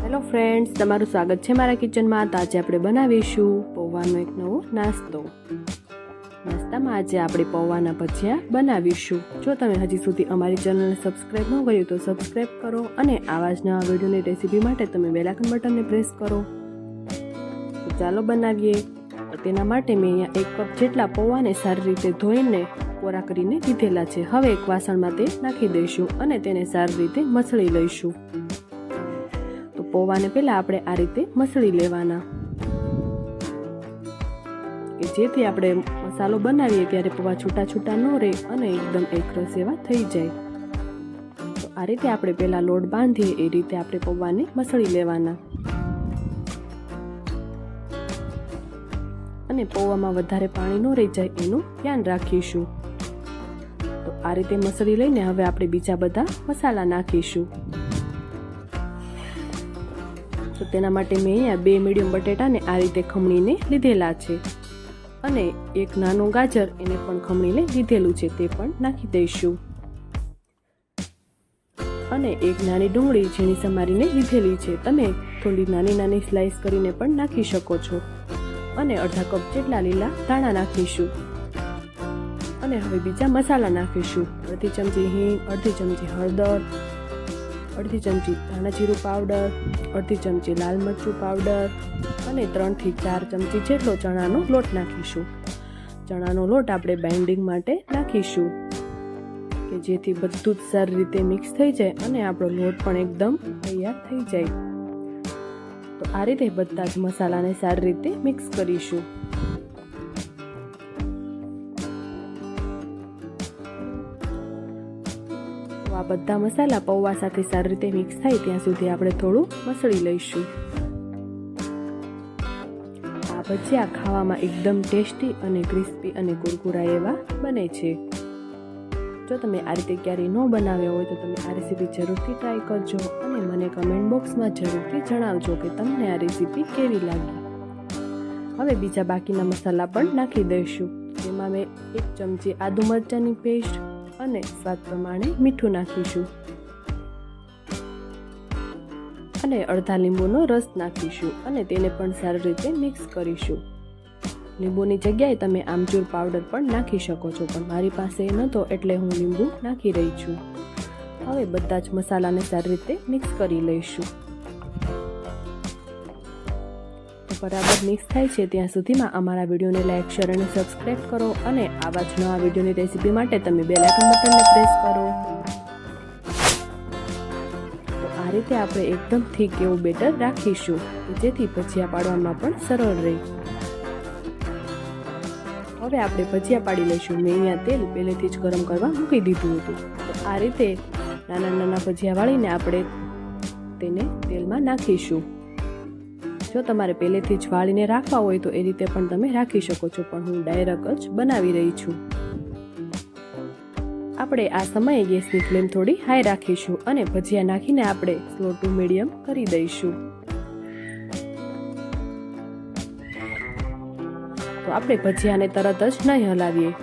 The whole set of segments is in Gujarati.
હેલો ફ્રેન્ડ્સ, તમારું સ્વાગત છે મારા કિચનમાં। તો આજે આપણે બનાવીશું પૌવાનો એક નવો નાસ્તો। નાસ્તામાં આજે આપણે પૌવાના ભજીયા બનાવીશું। જો તમે હજી સુધી અમારી ચેનલને સબસ્ક્રાઇબ ન કર્યું તો સબસ્ક્રાઇબ કરો અને આવા જ નવા વિડીયોની રેસીપી માટે તમે બેલ આઇકન બટનને પ્રેસ કરો। તો ચાલો બનાવીએ। તેના માટે મેં અહીંયા 1 કપ જેટલા પૌવાને સારી રીતે ધોઈને કોરા કરીને લીધેલા છે। હવે એક વાસણમાં તે નાખી દઈશું અને તેને સારી રીતે મસળી લઈશું। તો પૌવાને પહેલા આપણે આ રીતે મસળી લેવાના કે જેથી આપણે મસાલો બનાવીએ ત્યારે પૌવા છૂટા છૂટા ન રહે અને એકદમ એકરસ એવા થઈ જાય। તો આ રીતે આપણે પહેલા લોટ બાંધીએ એ રીતે આપણે પૌવાને મસળી લેવાના અને પૌવામાં વધારે પાણી ન રહી જાય એનું ધ્યાન રાખીશું। તો આ રીતે મસળી લઈને હવે આપણે બીજા બધા મસાલા નાખીશું। તો તેના માટે મેં અહીંયા 2 મીડિયમ બટેટાને આ રીતે ખમણીને લીધેલા છે અને એક નાનું ગાજર એને પણ ખમણીને લીધેલું છે, તે પણ નાખી દઈશું અને એક નાની ડુંગળી ઝીણી સમારીને લીધેલી છે, તમે થોડી નાની નાની સ્લાઇસ કરીને પણ નાખી શકો છો અને અડધા કપ જેટલા લીલા ધાણા નાખીશું અને હવે બીજા મસાલા નાખીશું। અડધી ચમચી હિંગ, અડધી ચમચી હળદર, અડધી ચમચી ધાણા જીરું પાવડર, અડધી ચમચી લાલ મરચું પાવડર અને 3 થી 4 ચમચી જેટલો ચણાનો લોટ નાખીશું। ચણાનો લોટ આપણે બાઇન્ડિંગ માટે નાખીશું કે જેથી બધું જ સારી રીતે મિક્સ થઈ જાય અને આપણો લોટ પણ એકદમ તૈયાર થઈ જાય। તો આ રીતે બધા જ મસાલાને સારી રીતે મિક્સ કરીશું। તો આ બધા મસાલા પૌવા સાથે સારી રીતે મિક્સ થાય ત્યાં સુધી આપણે થોડું મસળી લઈશું। આ ભજીયા ખાવામાં એકદમ ટેસ્ટી અને ક્રિસ્પી અને કુરકુરા એવા બને છે। જો તમે આ રીતે ક્યારેય ન બનાવ્યા હોય તો તમે આ રેસીપી જરૂરથી ટ્રાય કરજો અને મને કમેન્ટ બોક્સમાં જરૂરથી જણાવજો કે તમને આ રેસીપી કેવી લાગી। હવે બીજા બાકીના મસાલા પણ નાખી દઈશું। તેમાં મેં 1 ચમચી આદુ મરચાંની પેસ્ટ અને સ્વાદ પ્રમાણે મીઠું નાખીશું અને અડધા લીંબુનો રસ નાખીશું અને તેને પણ સારી રીતે મિક્સ કરીશું। લીંબુની જગ્યાએ તમે આમચૂર પાવડર પણ નાખી શકો છો, પણ મારી પાસે એ નહોતો એટલે હું લીંબુ નાખી રહી છું। હવે બધા જ મસાલાને સારી રીતે મિક્સ કરી લઈશું। તો બરાબર મિક્સ થાય છે ત્યાં સુધીમાં અમારા વિડીયોને લાઈક, શેર અને સબસ્ક્રાઇબ કરો અને આવા જ નવા વિડીયોની રેસીપી માટે તમે બેલ આઇકન બટનને પ્રેસ કરો। તો આ રીતે આપણે એકદમ થીક એવું બેટર રાખીશું જેથી ભજીયા પાડવામાં પણ સરળ રહે। હવે આપણે ભજીયા પાડી લઈશું। મેં અહીંયા તેલ પહેલેથી જ ગરમ કરવા મૂકી દીધું હતું। તો આ રીતે નાના નાના ભજીયા વાળીને આપણે તેને તેલમાં નાખીશું। જો તમારે પહેલેથી જ વાળીને રાખવા હોય તો એ રીતે પણ તમે રાખી શકો છો, પણ હું ડાયરેક્ટ જ બનાવી રહી છું। આપણે આ સમયે ગેસની ફ્લેમ થોડી હાઈ રાખીશું અને ભજીયા નાખીને આપણે સ્લો ટુ મીડિયમ કરી દઈશું। તો આપણે ભજીયાને તરત જ નહીં હલાવીએ,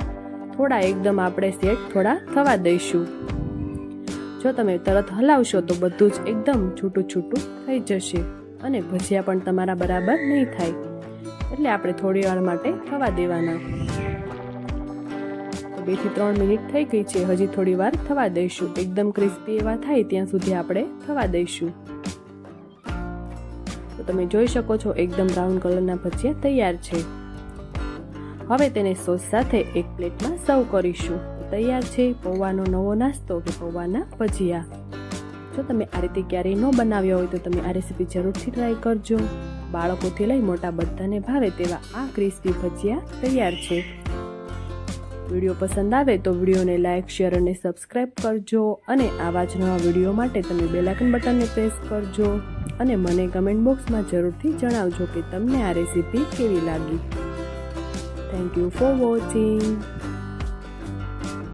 થોડા એકદમ આપણે સેટ થોડા થવા દઈશું। જો તમે તરત હલાવશો તો બધું જ એકદમ છૂટું છૂટું થઈ જશે અને ભજીયા પણ તમારા બરાબર નહીં થાય, એટલે આપણે થોડી વાર માટે થવા દેવાના। તો 2 થી 3 મિનિટ થઈ ગઈ છે, હજી થોડી વાર થવા દઈશું। એકદમ ક્રિસ્પી એવા થાય ત્યાં સુધી આપણે થવા દઈશું। તો તમે જોઈ શકો છો એકદમ બ્રાઉન કલરના ભજીયા તૈયાર છે। હવે તેને સોસ સાથે એક પ્લેટમાં સર્વ કરીશું। તૈયાર છે પૌવાનો નવો નાસ્તો કે પૌવાના ભજીયા। જો તમે આ રીતે ક્યારેય ન બનાવ્યા હોય તો તમે આ રેસીપી જરૂરથી ટ્રાય કરજો। બાળકોથી લઈ મોટા બધાને ભાવે તેવા આ ક્રિસ્પી ભજીયા તૈયાર છે। વિડીયો પસંદ આવે તો વિડીયોને લાઈક, શેર અને સબસ્ક્રાઇબ કરજો અને આવા જ નવા વિડીયો માટે તમે બેલ આઇકન બટનને પ્રેસ કરજો અને મને કમેન્ટ બોક્સમાં જરૂરથી જણાવજો કે તમને આ રેસીપી કેવી લાગી। Thank you for watching.